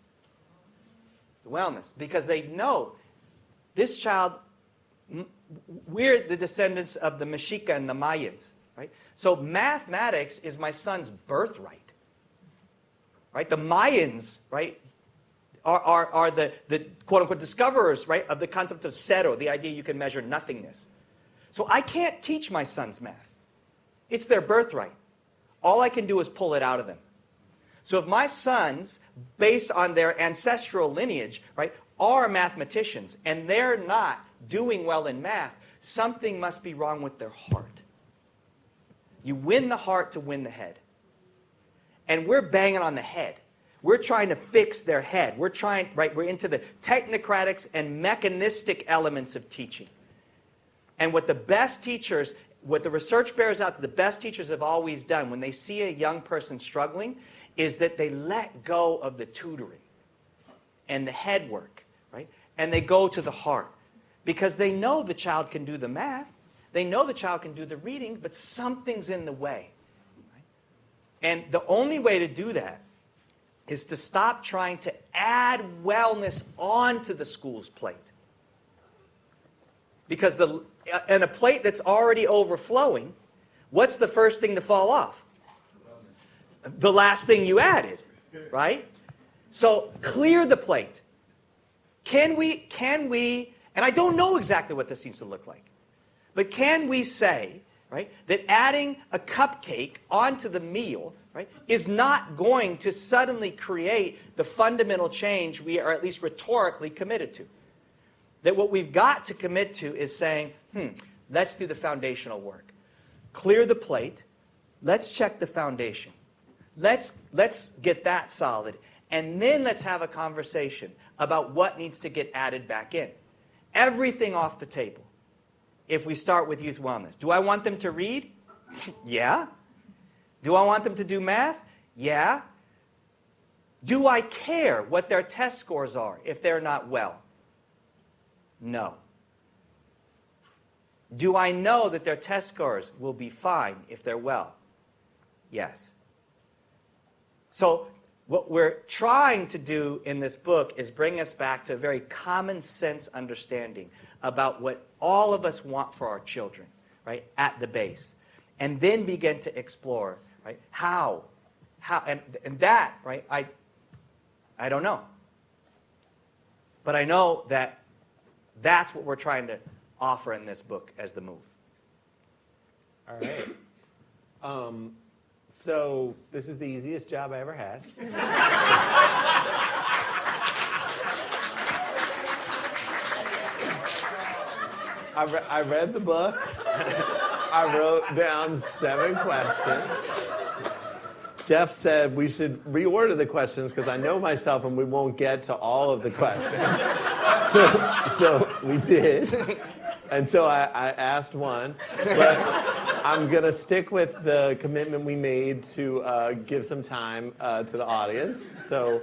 The wellness. Because they know this child, we're the descendants of the Mexica and the Mayans, right? So mathematics is my son's birthright, right? The Mayans, right, are the quote-unquote discoverers, right, of the concept of cero, the idea you can measure nothingness. So I can't teach my sons math. It's their birthright. All I can do is pull it out of them. So if my sons, based on their ancestral lineage, right, are mathematicians, and they're not doing well in math, something must be wrong with their heart. You win the heart to win the head. And we're banging on the head. We're trying to fix their head. We're into the technocratics and mechanistic elements of teaching. And what the best teachers, what the research bears out that the best teachers have always done when they see a young person struggling is that they let go of the tutoring and the head work, right? And they go to the heart. Because they know the child can do the math. They know the child can do the reading, but something's in the way. Right? And the only way to do that is to stop trying to add wellness onto the school's plate. Because in a plate that's already overflowing, what's the first thing to fall off? The last thing you added, right? So clear the plate. Can we, and I don't know exactly what this needs to look like, but can we say, right, that adding a cupcake onto the meal, right, is not going to suddenly create the fundamental change we are at least rhetorically committed to? That what we've got to commit to is saying, let's do the foundational work. Clear the plate. Let's check the foundation. Let's get that solid. And then let's have a conversation about what needs to get added back in. Everything off the table if we start with youth wellness. Do I want them to read? Yeah. Do I want them to do math? Yeah. Do I care what their test scores are if they're not well? No. Do I know that their test scores will be fine if they're well? Yes. So what we're trying to do in this book is bring us back to a very common sense understanding about what all of us want for our children, right, at the base. And then begin to explore, right, how, and that, right, I don't know. But I know that that's what we're trying to offer in this book as the move. All right. So this is the easiest job I ever had. I read the book. I wrote down 7 questions. Jeff said we should reorder the questions because I know myself and we won't get to all of the questions. So we did. And so I asked one. But I'm going to stick with the commitment we made to give some time to the audience. So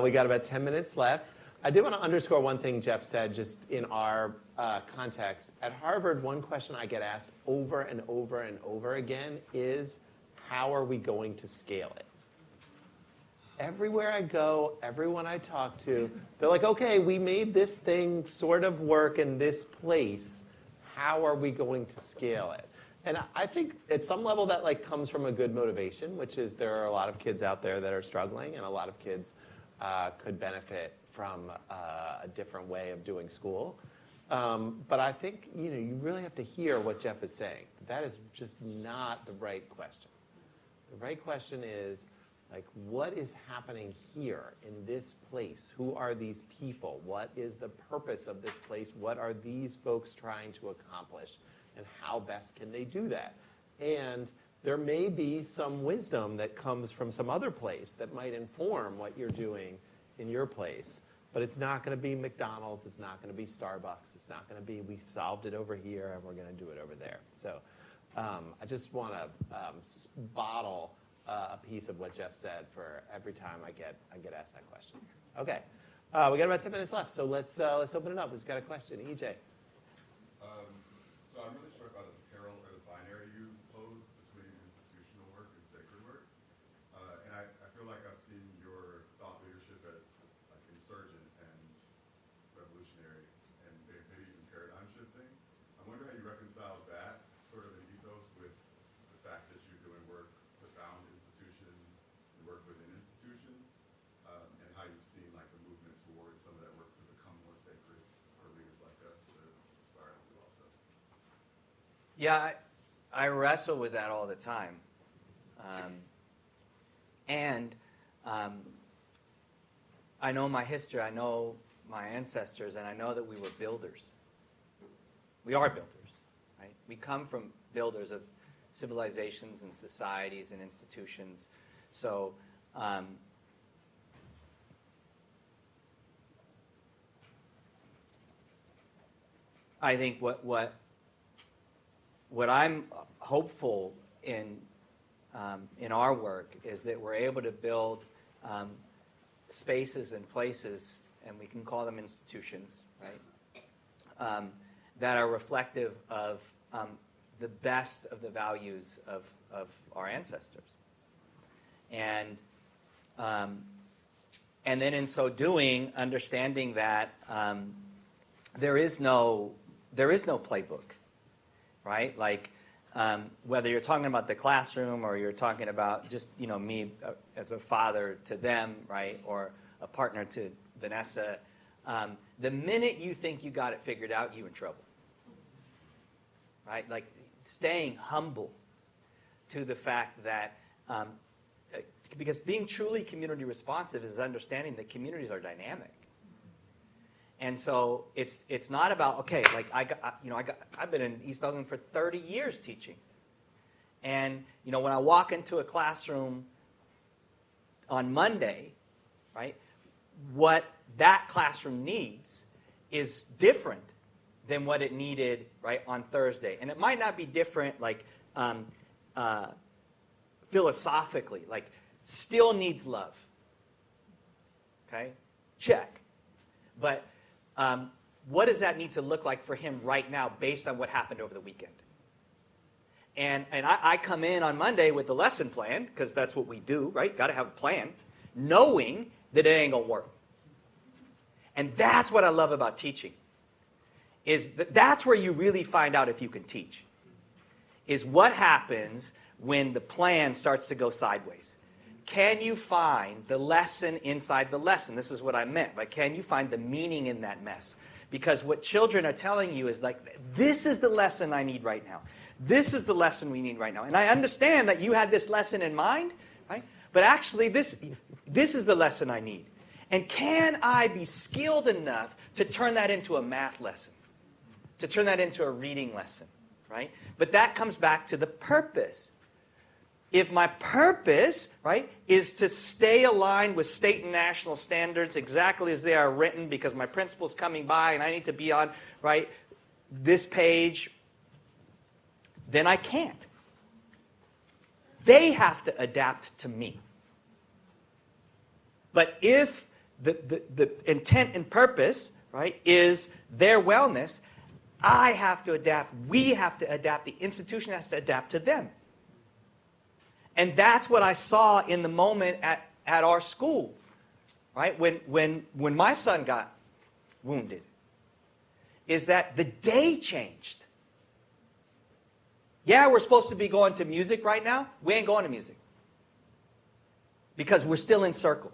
we got about 10 minutes left. I did want to underscore one thing Jeff said just in our context. At Harvard, one question I get asked over and over and over again is, how are we going to scale it? Everywhere I go, everyone I talk to, they're like, okay, we made this thing sort of work in this place. How are we going to scale it? And I think at some level that comes from a good motivation, which is there are a lot of kids out there that are struggling, and a lot of kids could benefit from a different way of doing school. But I think you really have to hear what Jeff is saying. That is just not the right question. The right question is, what is happening here in this place? Who are these people? What is the purpose of this place? What are these folks trying to accomplish? And how best can they do that? And there may be some wisdom that comes from some other place that might inform what you're doing in your place. But it's not going to be McDonald's. It's not going to be Starbucks. It's not going to be we solved it over here and we're going to do it over there. So I just want to bottle a piece of what Jeff said for every time I get asked that question. Okay, we got about 10 minutes left, so let's open it up. Who's got a question? EJ. So I'm really struck by the parallel or the binary you posed between institutional work and sacred work. And I feel like I've seen your thought leadership as like insurgent and revolutionary and maybe even paradigm shifting. I wonder how you reconcile that sort of an ethos with the fact that you're doing work to found institutions, you work within institutions, and how you've seen like the movement towards some of that work to become more sacred for leaders like us to aspire to do also. Yeah, I wrestle with that all the time. I know my history, I know my ancestors, and I know that we were builders. We are builders, right? We come from builders of civilizations and societies and institutions. So I think what I'm hopeful in our work is that we're able to build spaces and places, and we can call them institutions, right, that are reflective of the best of the values of our ancestors. And then in so doing, understanding that there is no playbook, right? Like whether you're talking about the classroom or you're talking about just me as a father to them, right, or a partner to Vanessa, the minute you think you got it figured out, you're in trouble, right? Like staying humble to the fact that because being truly community responsive is understanding that communities are dynamic. And so it's not about, okay, like I've been in East Oakland for 30 years teaching. And when I walk into a classroom on Monday, right, what that classroom needs is different than what it needed, right, on Thursday. And it might not be different like philosophically, like still needs love. Okay? Check. But what does that need to look like for him right now based on what happened over the weekend? And I come in on Monday with the lesson plan, because that's what we do, right? Got to have a plan, knowing that it ain't going to work. And that's what I love about teaching, is that's where you really find out if you can teach, is what happens when the plan starts to go sideways. Can you find the lesson inside the lesson? This is what I meant. Like, can you find the meaning in that mess? Because what children are telling you is like, this is the lesson I need right now. This is the lesson we need right now. And I understand that you had this lesson in mind, right? But actually, this is the lesson I need. And can I be skilled enough to turn that into a math lesson? To turn that into a reading lesson, right? But that comes back to the purpose. If my purpose, right, is to stay aligned with state and national standards exactly as they are written because my principal's coming by and I need to be on, right, this page, then I can't. They have to adapt to me. But if the intent and purpose, right, is their wellness, I have to adapt. We have to adapt. The institution has to adapt to them. And that's what I saw in the moment at our school, right? When my son got wounded, is that the day changed. Yeah, we're supposed to be going to music right now. We ain't going to music. Because we're still in circle.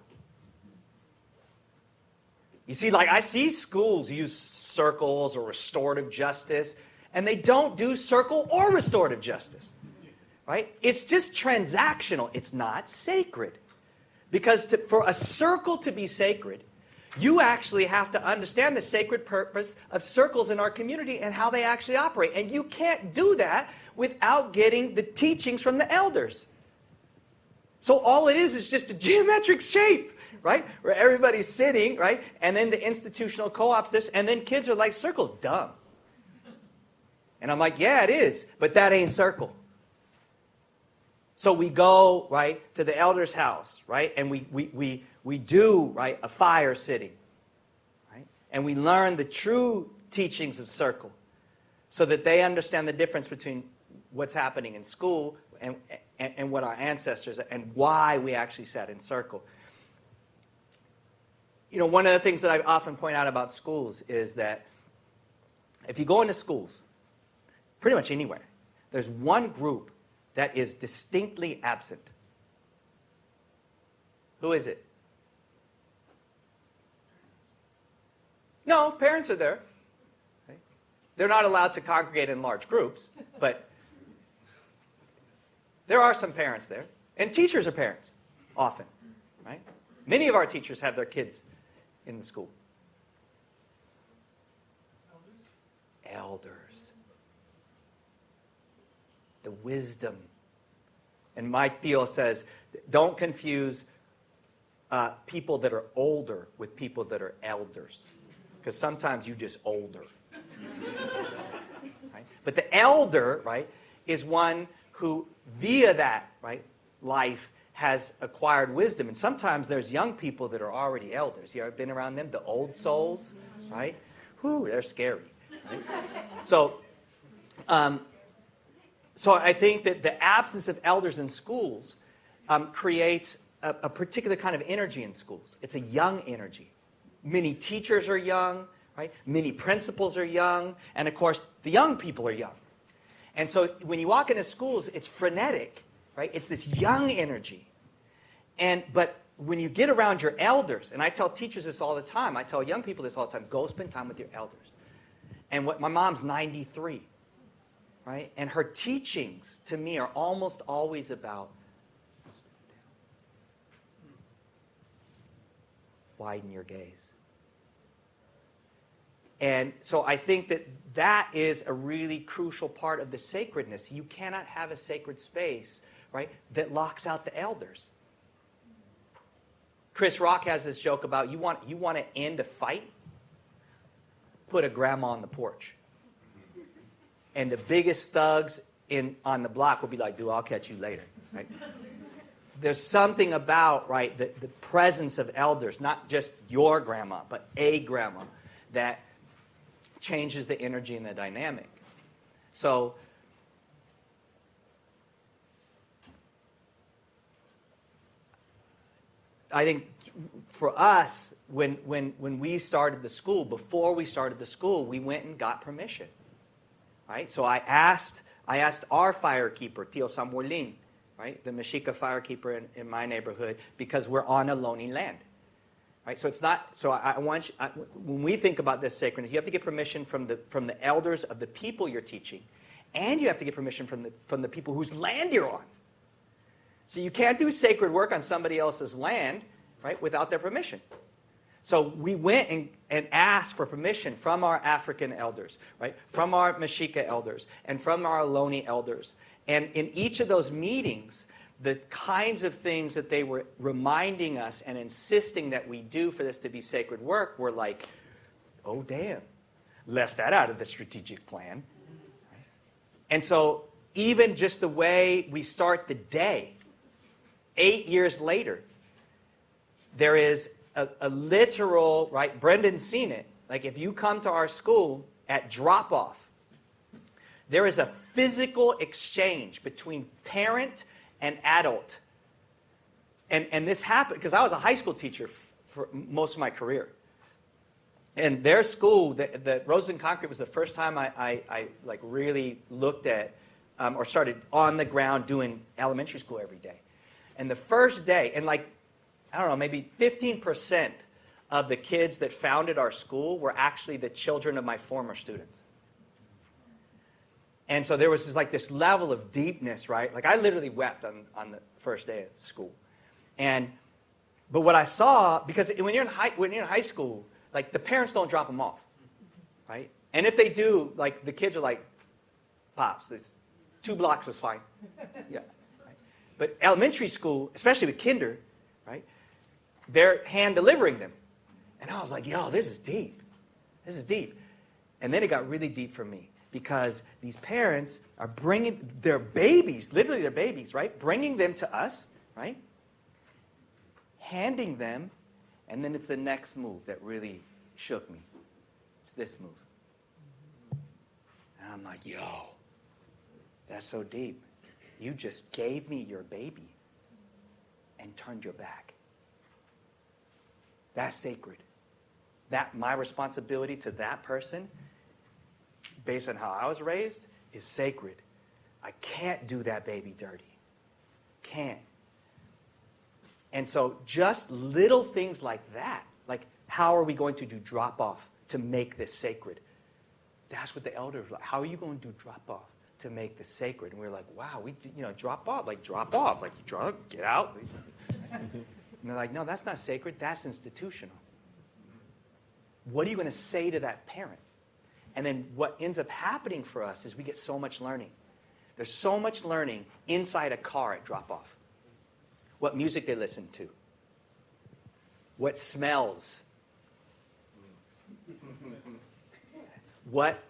You see, like I see schools use circles or restorative justice, and they don't do circle or restorative justice. Right? It's just transactional. It's not sacred. Because for a circle to be sacred, you actually have to understand the sacred purpose of circles in our community and how they actually operate. And you can't do that without getting the teachings from the elders. So all it is just a geometric shape. right? Where everybody's sitting, right? And then the institutional co-ops this, and then kids are like, circle's dumb. And I'm like, yeah, it is, but that ain't circle. So we go, right, to the elder's house, right? And we do, right, a fire sitting, right? And we learn the true teachings of circle so that they understand the difference between what's happening in school and what our ancestors, and why we actually sat in circle. You know, one of the things that I often point out about schools is that if you go into schools, pretty much anywhere, there's one group that is distinctly absent. Who is it? No, parents are there. Okay? They're not allowed to congregate in large groups, but there are some parents there. And teachers are parents, often. Right? Many of our teachers have their kids in the school. Elders. The wisdom. And Mike Thiel says, don't confuse people that are older with people that are elders. Because sometimes you're just older. Right? But the elder, right, is one who, via that, right, life has acquired wisdom. And sometimes there's young people that are already elders. You ever been around them? The old souls, right? Whew, they're scary. Right? So I think that the absence of elders in schools creates a particular kind of energy in schools. It's a young energy. Many teachers are young, right? Many principals are young, and of course, the young people are young. And so when you walk into schools, it's frenetic, right? It's this young energy. But when you get around your elders, and I tell teachers this all the time, I tell young people this all the time, go spend time with your elders. And my mom's 93. Right? And her teachings, to me, are almost always about widen your gaze. And so I think that is a really crucial part of the sacredness. You cannot have a sacred space, right, that locks out the elders. Chris Rock has this joke about you want to end a fight? Put a grandma on the porch. And the biggest thugs on the block will be like, dude, I'll catch you later. Right? There's something about, right, the presence of elders, not just your grandma, but a grandma, that changes the energy and the dynamic. So I think for us, when we started the school, before we started the school, we went and got permission. Right? So I asked our firekeeper, Tio Samuelin, right, the Mexica firekeeper in my neighborhood, because we're on Ohlone land. Right? So it's not. So when we think about this sacredness, you have to get permission from the elders of the people you're teaching, and you have to get permission from the people whose land you're on. So you can't do sacred work on somebody else's land, right, without their permission. So we went and asked for permission from our African elders, right? From our Mexica elders, and from our Ohlone elders. And in each of those meetings, the kinds of things that they were reminding us and insisting that we do for this to be sacred work were like, oh, damn, left that out of the strategic plan. And so even just the way we start the day, 8 years later, there is a literal, right, Brendan's seen it. Like if you come to our school at drop-off, there is a physical exchange between parent and adult. And this happened because I was a high school teacher for most of my career. And their school, the Rosen Concrete, was the first time I like really looked at or started on the ground doing elementary school every day. And the first day, and like, I don't know, maybe 15% of the kids that founded our school were actually the children of my former students. And so there was this level of deepness, right? Like I literally wept on the first day of school. But what I saw, because when you're in high school, like the parents don't drop them off, right? And if they do, like the kids are like, Pops, there's 2 blocks is fine. Yeah. Right? But elementary school, especially with kinder, right? they're hand delivering them. And I was like, yo, this is deep. This is deep. And then it got really deep for me because these parents are bringing their babies, literally their babies, right? Bringing them to us, right? Handing them, and then it's the next move that really shook me. It's this move. And I'm like, yo, that's so deep. You just gave me your baby and turned your back. That's sacred. That my responsibility to that person, based on how I was raised, is sacred. I can't do that baby dirty. Can't. And so just little things like that, like how are we going to do drop-off to make this sacred? That's what the elders were like. How are you going to do drop-off to make this sacred? And we were like, wow, drop off. Like you get out. And they're like, no, that's not sacred. That's institutional. What are you going to say to that parent? And then what ends up happening for us is we get so much learning. There's so much learning inside a car at drop-off. What music they listen to. What smells. What...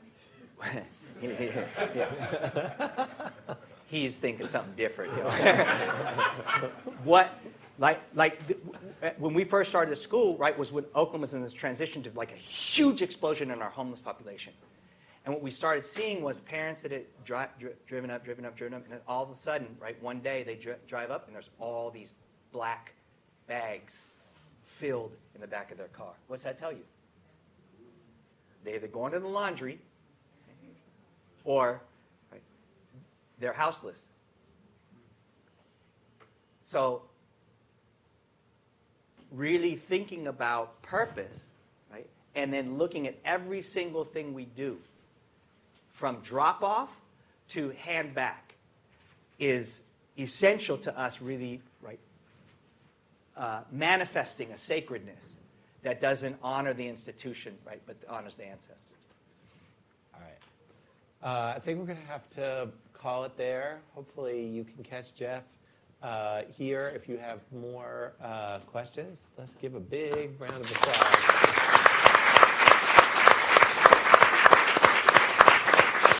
He's thinking something different. When we first started the school, right, was when Oakland was in this transition to like a huge explosion in our homeless population. And what we started seeing was parents that had driven up, and then all of a sudden, right, one day they drive up and there's all these black bags filled in the back of their car. What's that tell you? They either go into the laundry or right, they're houseless. So really thinking about purpose, right, and then looking at every single thing we do, from drop-off to hand back, is essential to us really, right, manifesting a sacredness that doesn't honor the institution, right, but honors the ancestors. All right. I think we're going to have to call it there. Hopefully you can catch Jeff here if you have more questions. Let's give a big round of applause.